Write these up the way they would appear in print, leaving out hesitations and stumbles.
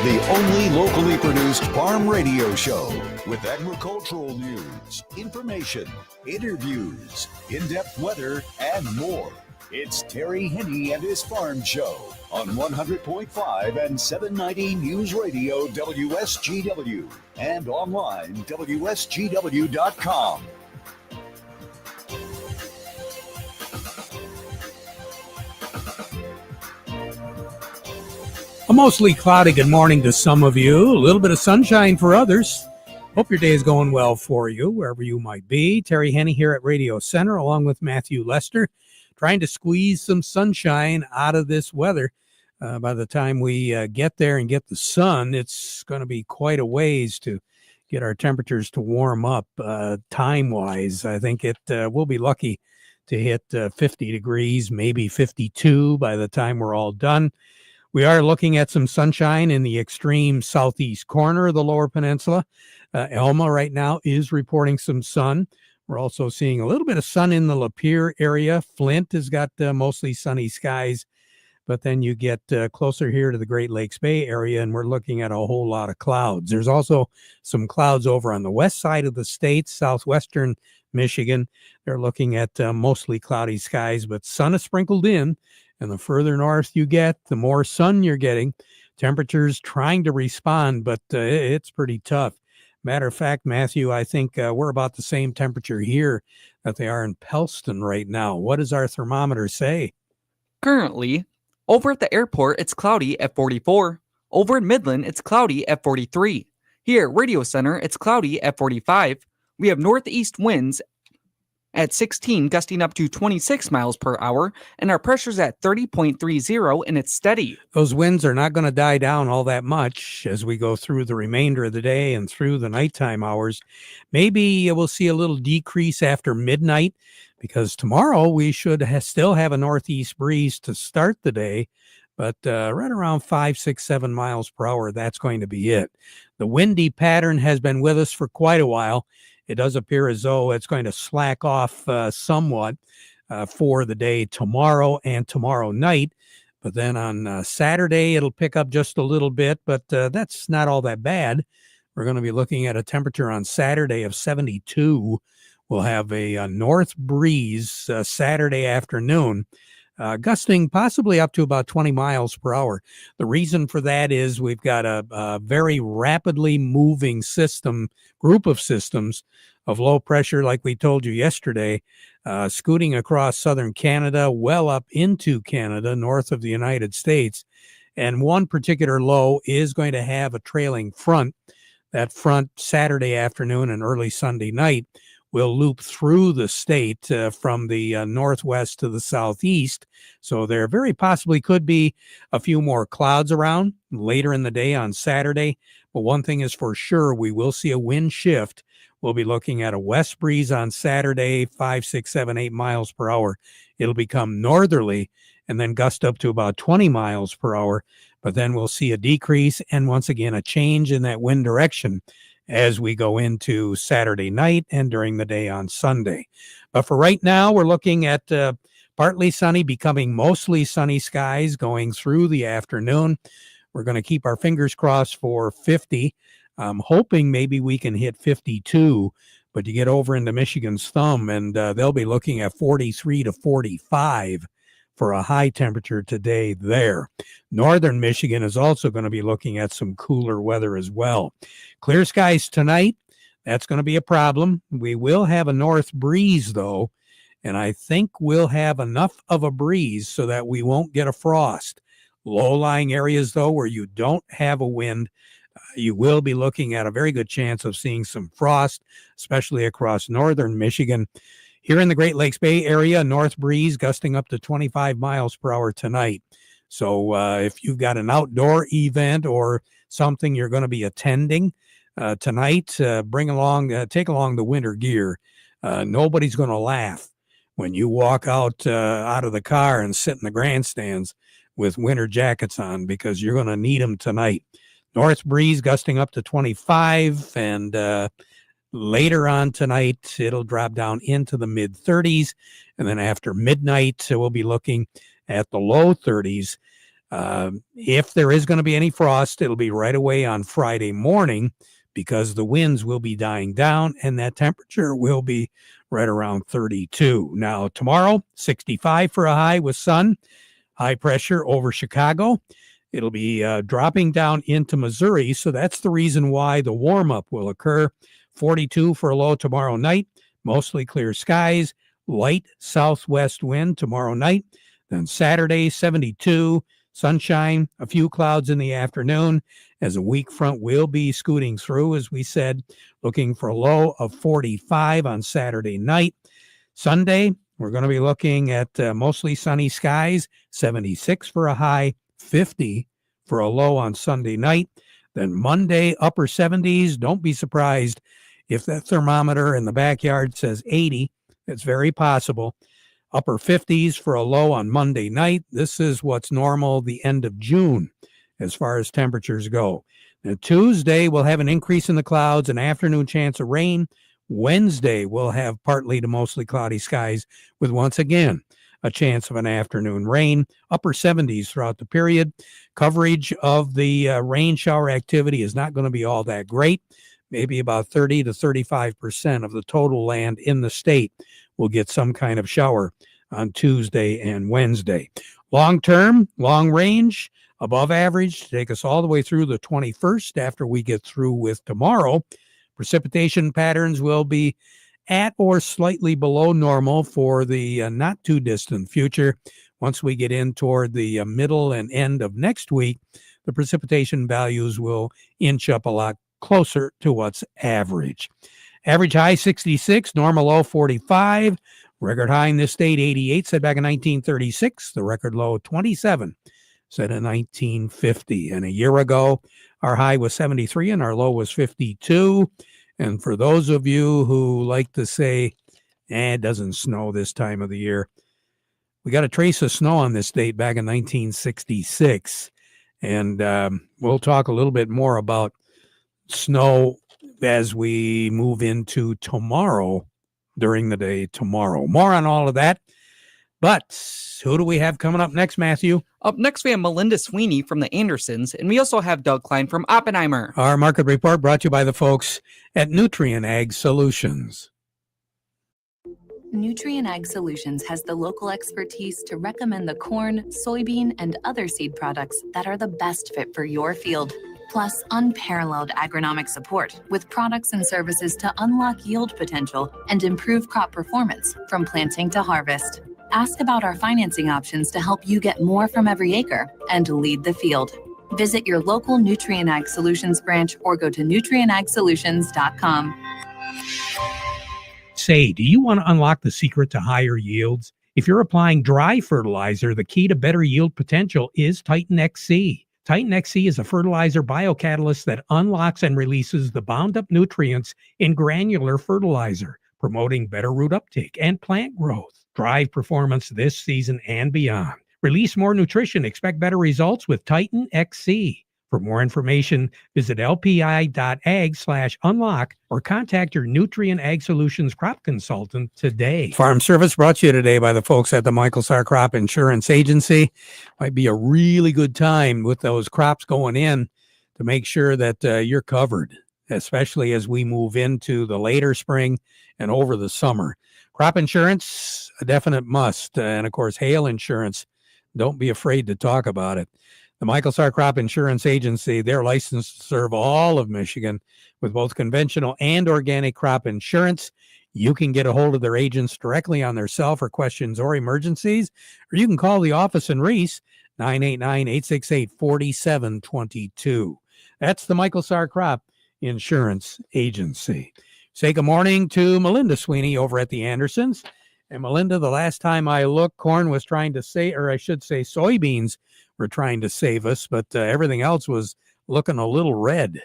the only locally produced farm radio show with agricultural news, information, interviews, in-depth weather, and more. It's Terry Henne and his Farm Show on 100.5 and 790 News Radio WSGW and online WSGW.com. A mostly cloudy good morning to some of you. A little bit of sunshine for others. Hope your day is going well for you, wherever you might be. Terry Henne here at Radio Center, along with Matthew Lester, trying to squeeze some sunshine out of this weather. By the time we get there and get the sun, it's going to be quite a ways to get our temperatures to warm up time-wise. I think we'll be lucky to hit 50 degrees, maybe 52 by the time we're all done. We are looking at some sunshine in the extreme southeast corner of the Lower Peninsula. Elma right now is reporting some sun. We're also seeing a little bit of sun in the Lapeer area. Flint has got mostly sunny skies, but then you get closer here to the Great Lakes Bay area, and we're looking at a whole lot of clouds. There's also some clouds over on the west side of the state, southwestern Michigan. They're looking at mostly cloudy skies, but sun is sprinkled in. And the further north you get, the more sun you're getting. Temperatures trying to respond, but it's pretty tough. Matter of fact, Matthew, I think we're about the same temperature here that they are in Pellston right now. What does our thermometer say? Currently, over at the airport, it's cloudy at 44. Over in Midland, it's cloudy at 43. Here at Radio Center, it's cloudy at 45. We have northeast winds at 16, gusting up to 26 miles per hour, and our pressure's at 30.30, and it's steady. Those winds are not going to die down all that much as we go through the remainder of the day and through the nighttime hours. Maybe we'll see a little decrease after midnight, because tomorrow we should still have a northeast breeze to start the day, but right around 5, 6, 7 miles per hour, that's going to be it. The windy pattern has been with us for quite a while. It does appear as though it's going to slack off somewhat for the day tomorrow and tomorrow night. But then on Saturday, it'll pick up just a little bit, but that's not all that bad. We're going to be looking at a temperature on Saturday of 72. We'll have a north breeze Saturday afternoon, gusting possibly up to about 20 miles per hour. The reason for that is we've got a very rapidly moving group of systems of low pressure, like we told you yesterday, scooting across southern Canada, well up into Canada, north of the United States. And one particular low is going to have a trailing front. That front Saturday afternoon and early Sunday night will loop through the state from the northwest to the southeast. So there very possibly could be a few more clouds around later in the day on Saturday. But one thing is for sure, we will see a wind shift. We'll be looking at a west breeze on Saturday, 5, 6, 7, 8 miles per hour. It'll become northerly and then gust up to about 20 miles per hour. But then we'll see a decrease and once again a change in that wind direction as we go into Saturday night and during the day on Sunday. But for right now, we're looking at partly sunny, becoming mostly sunny skies going through the afternoon. We're going to keep our fingers crossed for 50. I'm hoping maybe we can hit 52, but you get over into Michigan's thumb, and they'll be looking at 43 to 45 for a high temperature today there. Northern Michigan is also going to be looking at some cooler weather as well. Clear skies tonight. That's going to be a problem. We will have a north breeze, though, and I think we'll have enough of a breeze so that we won't get a frost. Low-lying areas, though, where you don't have a wind, you will be looking at a very good chance of seeing some frost, especially across northern Michigan. Here in the Great Lakes Bay area, north breeze gusting up to 25 miles per hour tonight. So if you've got an outdoor event or something you're going to be attending tonight, take along the winter gear. Nobody's going to laugh when you walk out of the car and sit in the grandstands with winter jackets on, because you're going to need them tonight. North breeze gusting up to 25, and later on tonight, it'll drop down into the mid-30s. And then after midnight, we'll be looking at the low 30s. If there is going to be any frost, it'll be right away on Friday morning because the winds will be dying down and that temperature will be right around 32. Now, tomorrow, 65 for a high with sun, high pressure over Chicago. It'll be dropping down into Missouri, so that's the reason why the warm-up will occur. 42 for a low tomorrow night, mostly clear skies, light southwest wind tomorrow night. Then Saturday, 72, sunshine, a few clouds in the afternoon as a weak front will be scooting through, as we said, looking for a low of 45 on Saturday night. Sunday, we're going to be looking at mostly sunny skies, 76 for a high, 50 for a low on Sunday night. Then Monday, upper 70s. Don't be surprised if that thermometer in the backyard says 80. It's very possible. Upper 50s for a low on Monday night. This is what's normal the end of June as far as temperatures go. Now, Tuesday, we'll have an increase in the clouds, an afternoon chance of rain. Wednesday, we'll have partly to mostly cloudy skies with, once again, a chance of an afternoon rain. Upper 70s throughout the period. Coverage of the rain shower activity is not going to be all that great. Maybe about 30 to 35% of the total land in the state will get some kind of shower on Tuesday and Wednesday. Long term, long range, above average, to take us all the way through the 21st after we get through with tomorrow. Precipitation patterns will be at or slightly below normal for the not too distant future. Once we get in toward the middle and end of next week, the precipitation values will inch up a lot closer to what's average. Average high 66, normal low 45. Record high in this state 88, set back in 1936. The record low 27, set in 1950. And a year ago, our high was 73 and our low was 52. And for those of you who like to say, it doesn't snow this time of the year, we got a trace of snow on this date back in 1966. And we'll talk a little bit more about snow as we move into tomorrow, during the day tomorrow. More on all of that. But who do we have coming up next, Matthew? Up next, we have Melinda Sweeney from the Andersons, and we also have Doug Klein from Oppenheimer. Our market report brought to you by the folks at Nutrient Ag Solutions. Nutrient Ag Solutions has the local expertise to recommend the corn, soybean, and other seed products that are the best fit for your field. Plus, unparalleled agronomic support with products and services to unlock yield potential and improve crop performance from planting to harvest. Ask about our financing options to help you get more from every acre and lead the field. Visit your local Nutrient Ag Solutions branch or go to nutrientagsolutions.com. Say, do you want to unlock the secret to higher yields? If you're applying dry fertilizer, the key to better yield potential is Titan XC. Titan XC is a fertilizer biocatalyst that unlocks and releases the bound-up nutrients in granular fertilizer, promoting better root uptake and plant growth. Drive performance this season and beyond. Release more nutrition. Expect better results with Titan XC. For more information, visit lpi.ag/unlock or contact your Nutrient Ag Solutions crop consultant today. Farm Service brought to you today by the folks at the Michael Sarr Crop Insurance Agency. Might be a really good time with those crops going in to make sure that you're covered, especially as we move into the later spring and over the summer. Crop insurance, a definite must. And of course, hail insurance. Don't be afraid to talk about it. The Michael Sarr Crop Insurance Agency, they're licensed to serve all of Michigan with both conventional and organic crop insurance. You can get a hold of their agents directly on their cell for questions or emergencies, or you can call the office in Reese, 989-868-4722. That's the Michael Sarr Crop Insurance Agency. Say good morning to Melinda Sweeney over at the Andersons. And Melinda, the last time I looked, corn was trying to say, or I should say soybeans were trying to save us, but everything else was looking a little red.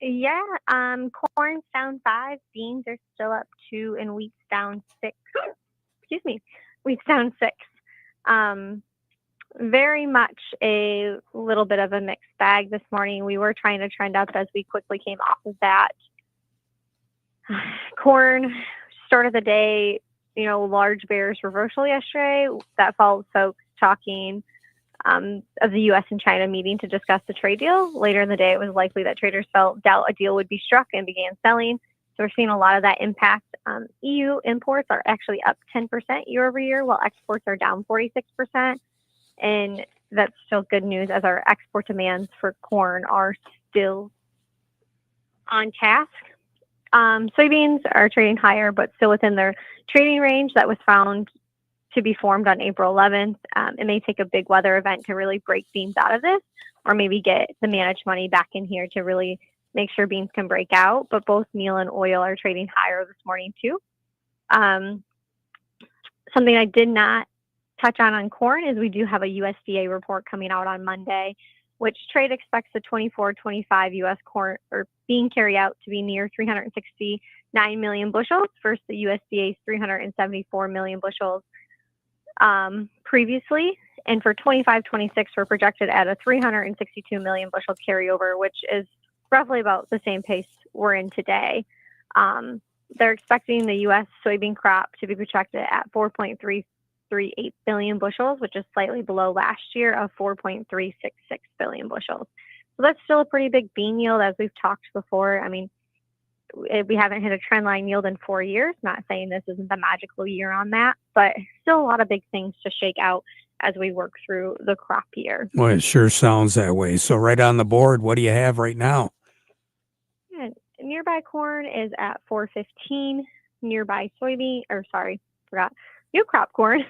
Yeah, corn's down 5, beans are still up 2, and wheat's down 6. Excuse me, wheat's down 6. Very much a little bit of a mixed bag this morning. We were trying to trend up as we quickly came off of that. Corn, start of the day, large bearish reversal yesterday. That followed folks talking of the U.S. and China meeting to discuss the trade deal. Later in the day, it was likely that traders felt doubt a deal would be struck and began selling. So we're seeing a lot of that impact. EU imports are actually up 10% year over year, while exports are down 46%. And that's still good news, as our export demands for corn are still on task. Soybeans are trading higher, but still within their trading range that was found to be formed on April 11th. It may take a big weather event to really break beans out of this, or maybe get the managed money back in here to really make sure beans can break out. But both meal and oil are trading higher this morning too. Something I did not touch on corn is we do have a USDA report coming out on Monday, which trade expects the 24-25 U.S. corn or bean carry out to be near 369 million bushels versus the USDA's 374 million bushels previously. And for 25-26, we're projected at a 362 million bushel carryover, which is roughly about the same pace we're in today. They're expecting the U.S. soybean crop to be projected at 4.338 billion bushels, which is slightly below last year of 4.366 billion bushels. So that's still a pretty big bean yield, as we've talked before. I mean, we haven't hit a trend line yield in 4 years. Not saying this isn't the magical year on that, but still a lot of big things to shake out as we work through the crop year. Well, it sure sounds that way. So right on the board, what do you have right now? Yeah, nearby corn is at 4.15. Nearby soybean, new crop corn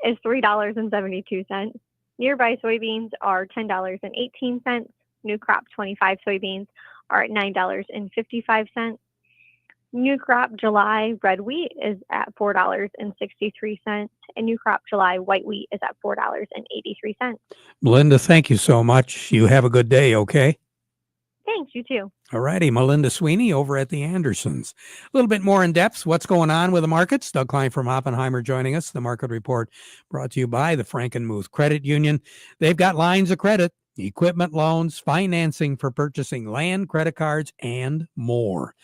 is $3.72. Nearby soybeans are $10.18. New crop 25 soybeans are at $9.55. New crop July red wheat is at $4.63, and new crop July white wheat is at $4.83. Melinda, thank you so much. You have a good day, okay? Thanks, you too. All righty, Melinda Sweeney over at the Andersons. A little bit more in depth, what's going on with the markets. Doug Klein from Oppenheimer joining us. The Market Report brought to you by the Frankenmuth Credit Union. They've got lines of credit, equipment loans, financing for purchasing land, credit cards, and more.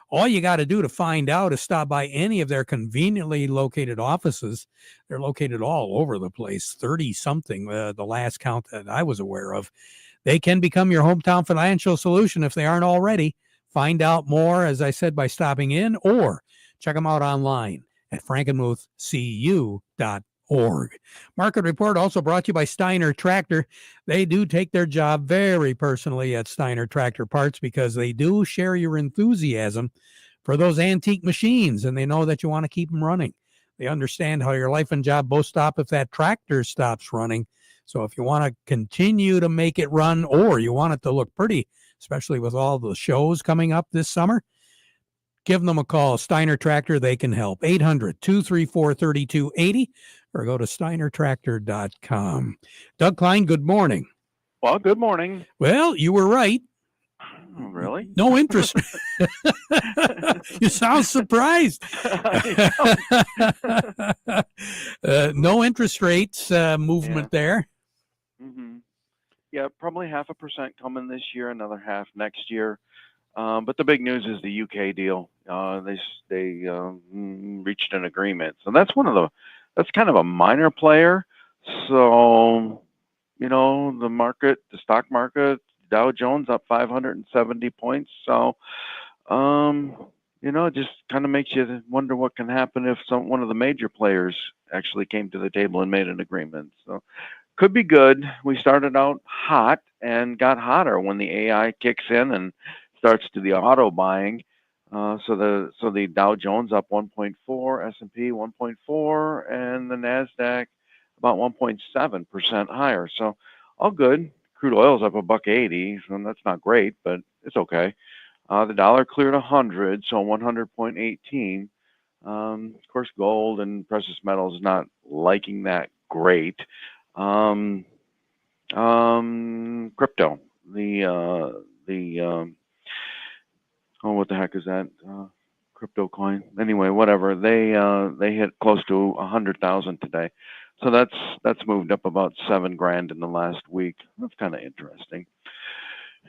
All you got to do to find out is stop by any of their conveniently located offices. They're located all over the place, 30-something, the last count that I was aware of. They can become your hometown financial solution if they aren't already. Find out more, as I said, by stopping in, or check them out online at frankenmuthcu.org. Market Report also brought to you by Steiner Tractor. They do take their job very personally at Steiner Tractor Parts, because they do share your enthusiasm for those antique machines, and they know that you want to keep them running. They understand how your life and job both stop if that tractor stops running. So if you want to continue to make it run, or you want it to look pretty, especially with all the shows coming up this summer, give them a call. Steiner Tractor, they can help. 800-234-3280, or go to steinertractor.com. Doug Klein, good morning. Well, good morning. Well, you were right. Oh, really? No interest. You sound surprised. No interest rates movement there. Mm-hmm. Yeah, probably 0.5% coming this year, another half next year. But the big news is the UK deal. They reached an agreement, so that's that's kind of a minor player. So the stock market, Dow Jones up 570 points. So it just kind of makes you wonder what can happen if one of the major players actually came to the table and made an agreement. So could be good. We started out hot and got hotter when the AI kicks in and starts to the auto buying. So the Dow Jones up 1.4, S&P 1.4, and the Nasdaq about 1.7% higher. So all good. Crude oil's up $1.80, so that's not great, but it's okay. The dollar cleared 100, so 100.18. Of course, gold and precious metals not liking that great. Crypto, what the heck is that? Crypto coin. Anyway, whatever. They hit close to 100,000 today, so that's moved up about $7,000 in the last week. That's kind of interesting.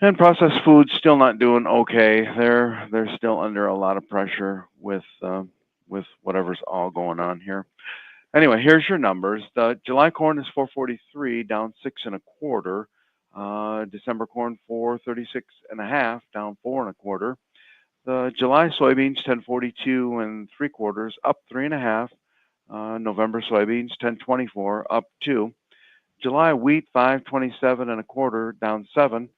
And processed foods still not doing okay. They're still under a lot of pressure with whatever's all going on here. Anyway, here's your numbers. The July corn is 443, down 6 1/4. December corn 436.5, down 4 1/4. The July soybeans 1042 3/4, up 3.5. November soybeans 1024, up 2. July wheat 527 1/4, down 7,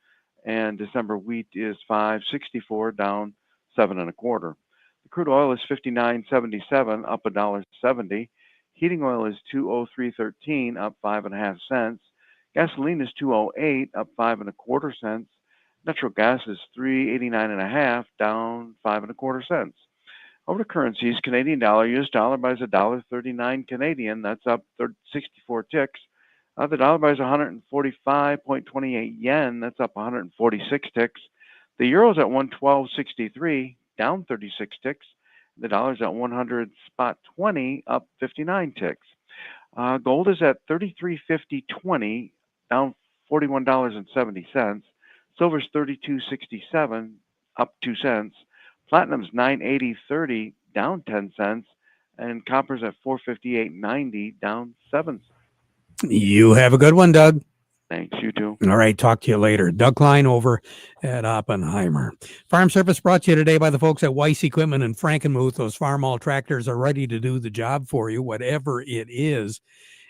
and December wheat is 564, down 7 1/4. The crude oil is 59.77, up $1.70. Heating oil is 203.13, up 5.5 cents. Gasoline is 208, up 5 1/4 cents. Natural gas is 389.5, down 5 1/4 cents. Over to currencies, Canadian dollar, US dollar buys $1.39 Canadian. That's up 64 ticks. The dollar buys 145.28 yen. That's up 146 ticks. The euro's at 112.63, down 36 ticks. The dollar's at 100.20, up 59 ticks. Gold is at 33.50.20, down $41.70. Silver's 32.67, up 2 cents. Platinum's 980.30, down 10 cents. And copper's at 458.90, down 7 cents. You have a good one, Doug. Thanks, you too. All right, talk to you later. Doug Klein over at Oppenheimer. Farm Service brought to you today by the folks at Weiss Equipment and Frankenmuth. Those Farmall tractors are ready to do the job for you, whatever it is.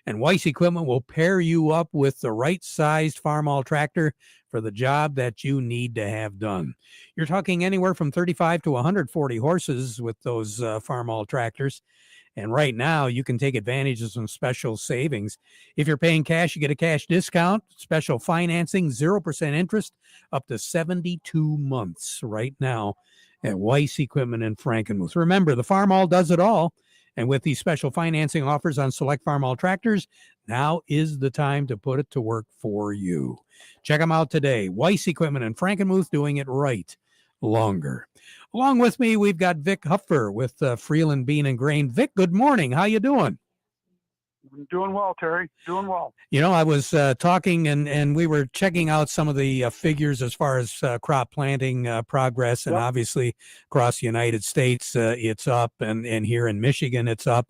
And Weiss Equipment will pair you up with the right-sized Farmall tractor for the job that you need to have done. You're talking anywhere from 35 to 140 horses with those Farmall tractors. And right now, you can take advantage of some special savings. If you're paying cash, you get a cash discount, special financing, 0% interest, up to 72 months right now at Weiss Equipment in Frankenmuth. Remember, the Farmall does it all. And with these special financing offers on select Farmall tractors, now is the time to put it to work for you. Check them out today. Weiss Equipment in Frankenmuth, doing it right longer. Along with me, we've got Vic Hupfer with Freeland Bean and Grain. Vic, good morning. How you doing? I'm doing well, Terry. Doing well. You know, I was talking and we were checking out some of the figures as far as crop planting progress. And obviously across the United States, it's up. And here in Michigan, it's up.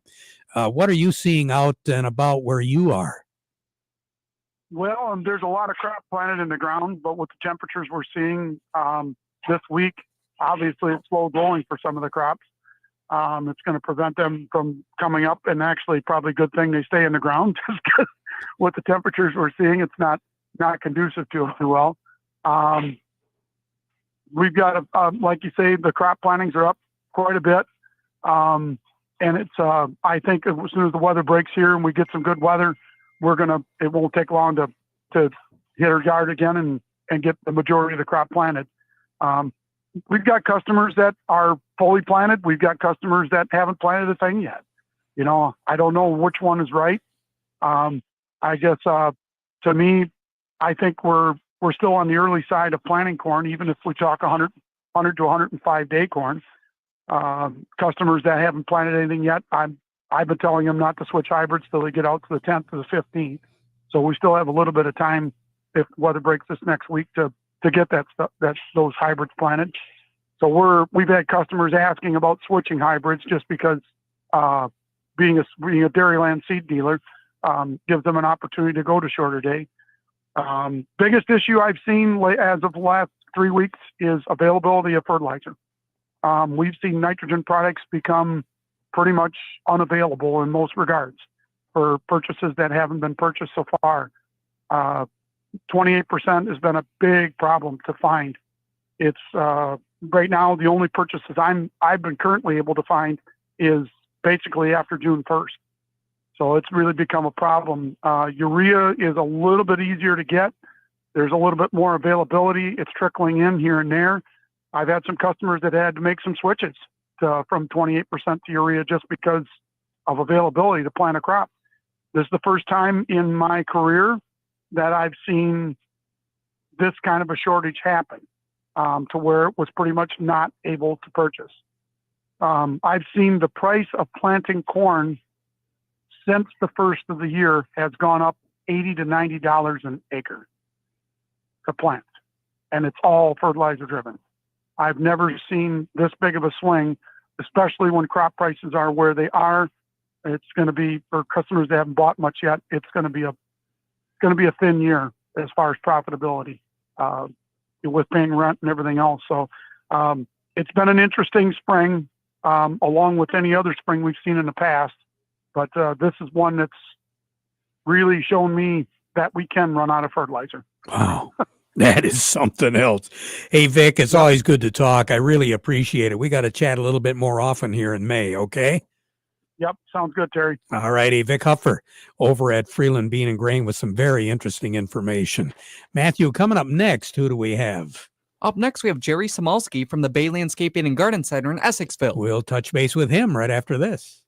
What are you seeing out and about where you are? Well, there's a lot of crop planted in the ground, but with the temperatures we're seeing this week, obviously it's slow growing for some of the crops. It's going to prevent them from coming up, and actually probably a good thing they stay in the ground just because with the temperatures we're seeing, it's not conducive to them too well. We've got, like you say, the crop plantings are up quite a bit. And it's, I think as soon as the weather breaks here and we get some good weather, it won't take long to hit our yard again and get the majority of the crop planted. We've got customers that are fully planted. We've got customers that haven't planted a thing yet. You know, I don't know which one is right. I guess, to me, I think we're still on the early side of planting corn, even if we talk 100 to 105 day corn. Customers that haven't planted anything yet, I've been telling them not to switch hybrids till they get out to the 10th to the 15th. So we still have a little bit of time if weather breaks this next week to get those hybrids planted. So we've had customers asking about switching hybrids just because being a Dairyland seed dealer gives them an opportunity to go to shorter day. Biggest issue I've seen as of the last 3 weeks is availability of fertilizer. We've seen nitrogen products become pretty much unavailable in most regards for purchases that haven't been purchased so far. 28% has been a big problem to find. It's right now the only purchases I've been currently able to find is basically after June 1st. So it's really become a problem. Urea is a little bit easier to get. There's a little bit more availability. It's trickling in here and there. I've had some customers that had to make some switches from 28% to urea just because of availability to plant a crop. This is the first time in my career that I've seen this kind of a shortage happen to where it was pretty much not able to purchase. I've seen the price of planting corn since the first of the year has gone up $80 to $90 an acre to plant, and it's all fertilizer driven. I've never seen this big of a swing, especially when crop prices are where they are. It's going to be, for customers that haven't bought much yet, it's going to be a thin year as far as profitability, with paying rent and everything else. So it's been an interesting spring, along with any other spring we've seen in the past. But this is one that's really shown me that we can run out of fertilizer. Wow. That is something else. Hey, Vic, it's always good to talk. I really appreciate it. We got to chat a little bit more often here in May, okay? Yep, sounds good, Terry. All righty, Vic Huffer over at Freeland Bean and Grain with some very interesting information. Matthew, coming up next, who do we have? Up next, we have Jerry Samolsky from the Bay Landscaping and Garden Center in Essexville. We'll touch base with him right after this.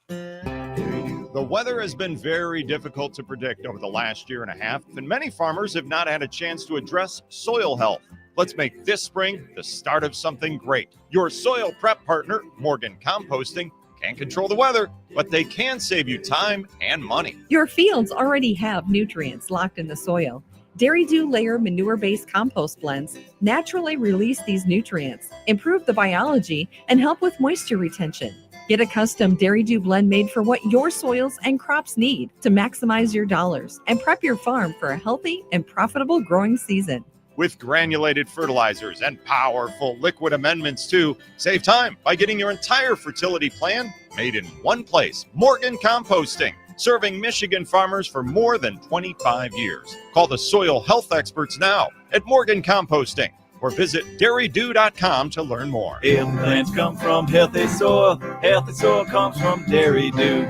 The weather has been very difficult to predict over the last year and a half, and many farmers have not had a chance to address soil health. Let's make this spring the start of something great. Your soil prep partner, Morgan Composting, can't control the weather, but they can save you time and money. Your fields already have nutrients locked in the soil. Dairy Dew Layer manure-based compost blends naturally release these nutrients, improve the biology, and help with moisture retention. Get a custom Dairy Dew blend made for what your soils and crops need to maximize your dollars and prep your farm for a healthy and profitable growing season. With granulated fertilizers and powerful liquid amendments too, save time by getting your entire fertility plan made in one place. Morgan Composting, serving Michigan farmers for more than 25 years. Call the soil health experts now at Morgan Composting or visit dairydew.com to learn more. Plants come from healthy soil. Healthy soil comes from Dairy Dew.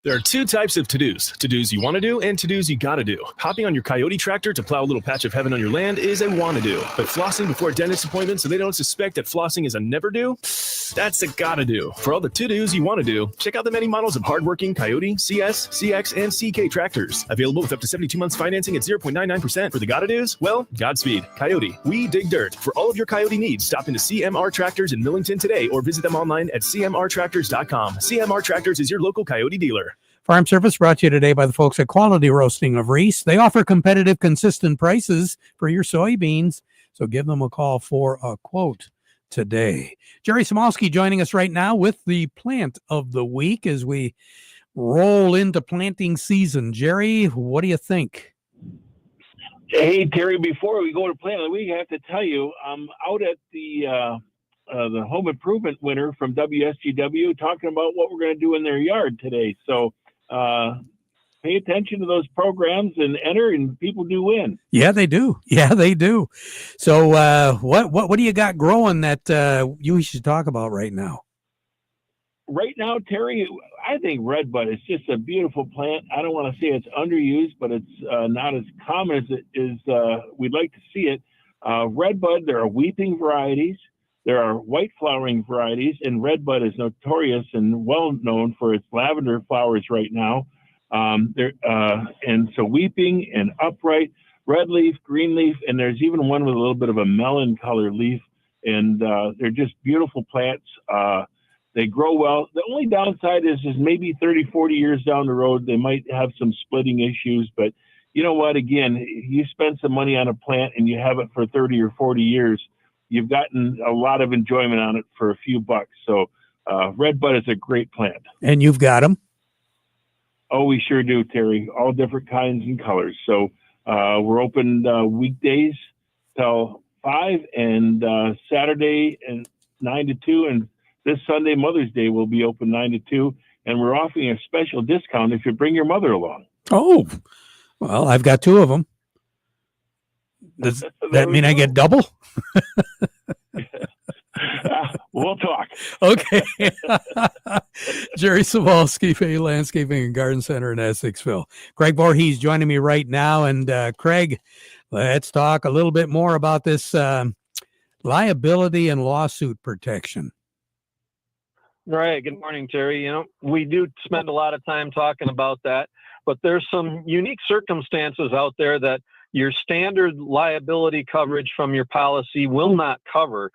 There are two types of to-dos. To-dos you want to do and to-dos you gotta do. Hopping on your Coyote tractor to plow a little patch of heaven on your land is a wanna-do. But flossing before a dentist appointment so they don't suspect that flossing is a never-do? That's a gotta-do. For all the to-dos you want to do, check out the many models of hardworking Coyote, CS, CX, and CK tractors. Available with up to 72 months financing at 0.99%. For the gotta-dos, well, Godspeed. Coyote, we dig dirt. For all of your Coyote needs, stop into CMR Tractors in Millington today or visit them online at cmrtractors.com. CMR Tractors is your local Coyote dealer. Farm Service brought to you today by the folks at Quality Roasting of Reese. They offer competitive, consistent prices for your soybeans, so give them a call for a quote today. Jerry Samolsky joining us right now with the plant of the week as we roll into planting season. Jerry, what do you think? Hey, Terry, before we go to plant of the week, I have to tell you, I'm out at the home improvement winner from WSGW talking about what we're going to do in their yard today. So pay attention to those programs and enter, and people do win. Yeah, they do. Yeah, they do. So what do you got growing that you should talk about right now? Right now, Terry, I think redbud is just a beautiful plant. I don't want to say it's underused, but it's not as common as it is we'd like to see it. Redbud, there are weeping varieties. There are white flowering varieties, and redbud is notorious and well known for its lavender flowers right now. And so weeping and upright, red leaf, green leaf, and there's even one with a little bit of a melon color leaf. And they're just beautiful plants. They grow well. The only downside is maybe 30, 40 years down the road, they might have some splitting issues. But you know what? Again, you spend some money on a plant and you have it for 30 or 40 years. You've gotten a lot of enjoyment on it for a few bucks. So redbud is a great plant. And you've got them? Oh, we sure do, Terry. All different kinds and colors. So we're open weekdays till 5 and Saturday and 9 to 2. And this Sunday, Mother's Day, will be open 9 to 2. And we're offering a special discount if you bring your mother along. Oh, well, I've got 2 of them. Does that mean I get double? We'll talk. Okay. Jerry Samolsky, Bay Landscaping and Garden Center in Essexville. Craig Voorhees joining me right now. And Craig, let's talk a little bit more about this liability and lawsuit protection. Right. Good morning, Terry. You know, we do spend a lot of time talking about that, but there's some unique circumstances out there that your standard liability coverage from your policy will not cover.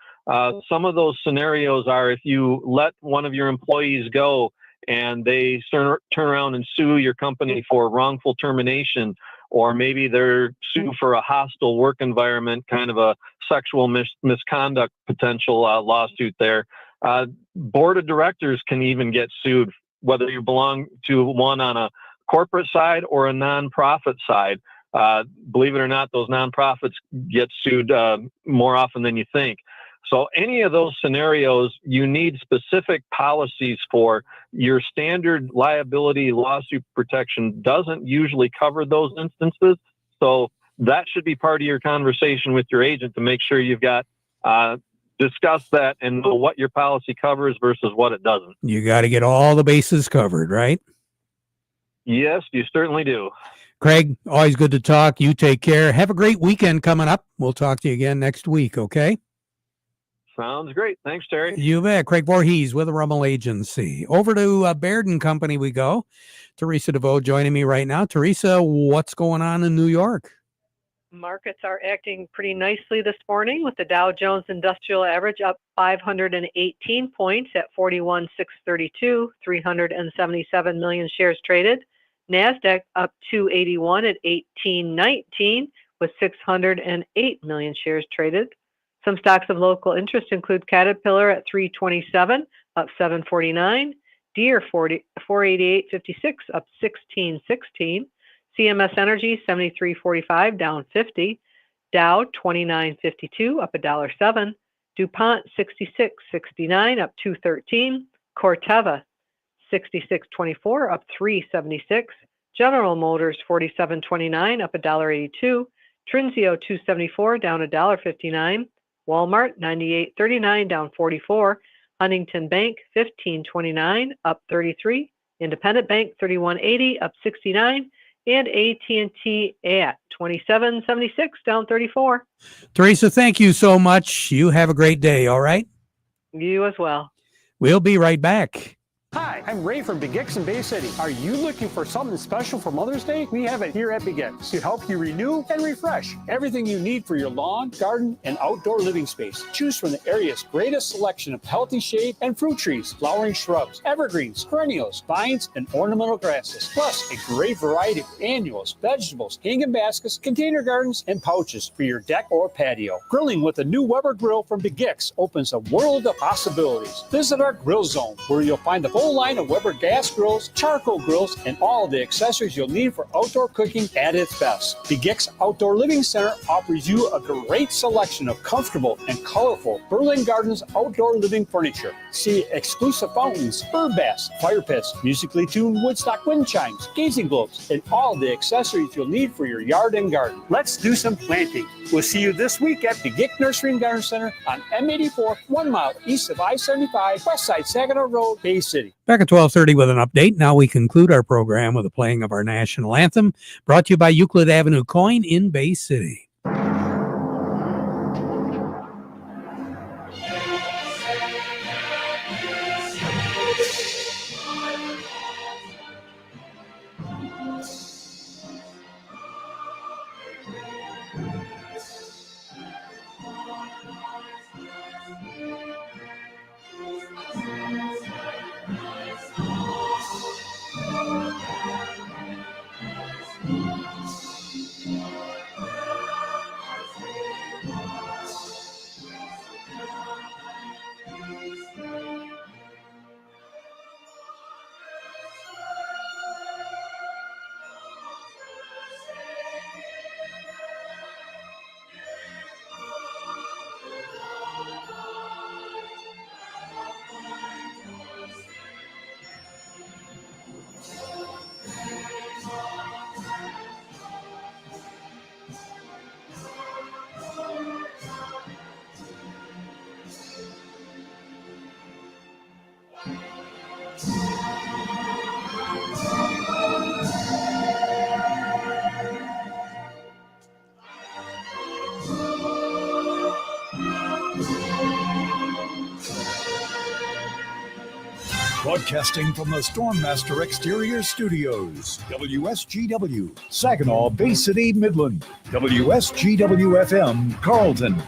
Some of those scenarios are if you let one of your employees go and they turn around and sue your company for wrongful termination, or maybe they're sued for a hostile work environment, kind of a sexual misconduct potential lawsuit there. Board of directors can even get sued whether you belong to one on a corporate side or a nonprofit side. Believe it or not, those nonprofits get sued more often than you think. So any of those scenarios, you need specific policies for. Your standard liability lawsuit protection doesn't usually cover those instances. So that should be part of your conversation with your agent to make sure you've got discuss that and know what your policy covers versus what it doesn't. You got to get all the bases covered, right? Yes, you certainly do. Craig, always good to talk. You take care. Have a great weekend coming up. We'll talk to you again next week, okay? Sounds great. Thanks, Terry. You bet. Craig Voorhees with the Rummel Agency. Over to Baird & Company we go. Teresa DeVoe joining me right now. Teresa, what's going on in New York? Markets are acting pretty nicely this morning with the Dow Jones Industrial Average up 518 points at 41,632, 377 million shares traded. NASDAQ up 281 at 1819 with 608 million shares traded. Some stocks of local interest include Caterpillar at 327, up 749, Deere 488.56, up 1616, CMS Energy 73.45, down 50, Dow 29.52, up $1.07, DuPont 66.69, up 213, Corteva 66.24, up 3.76, General Motors 47.29, up $1.82, Trinzio 2.74, down $1.59, Walmart 98.39, down 44, Huntington Bank 15.29, up 33, Independent Bank 31.80, up 69, and AT&T at 27.76, down 34. Teresa, thank you so much. You have a great day, all right? You as well. We'll be right back. Hi, I'm Ray from Big X in Bay City. Are you looking for something special for Mother's Day? We have it here at Big X to help you renew and refresh everything you need for your lawn, garden, and outdoor living space. Choose from the area's greatest selection of healthy shade and fruit trees, flowering shrubs, evergreens, perennials, vines, and ornamental grasses. Plus, a great variety of annuals, vegetables, hanging baskets, container gardens, and pouches for your deck or patio. Grilling with a new Weber grill from Big X opens a world of possibilities. Visit our grill zone where you'll find the full line of Weber gas grills, charcoal grills, and all the accessories you'll need for outdoor cooking at its best. Big X Outdoor Living Center offers you a great selection of comfortable and colorful Berlin Gardens outdoor living furniture. See exclusive fountains, bird baths, fire pits, musically tuned Woodstock wind chimes, gazing globes, and all the accessories you'll need for your yard and garden. Let's do some planting. We'll see you this week at Big X Nursery and Garden Center on M84, 1 mile east of I-75, west side Saginaw Road, Bay City. Back at 12:30 with an update. Now we conclude our program with the playing of our national anthem, brought to you by Euclid Avenue Coin in Bay City. Broadcasting from the Stormmaster Exterior Studios, WSGW, Saginaw, Bay City, Midland, WSGW-FM, Carlton,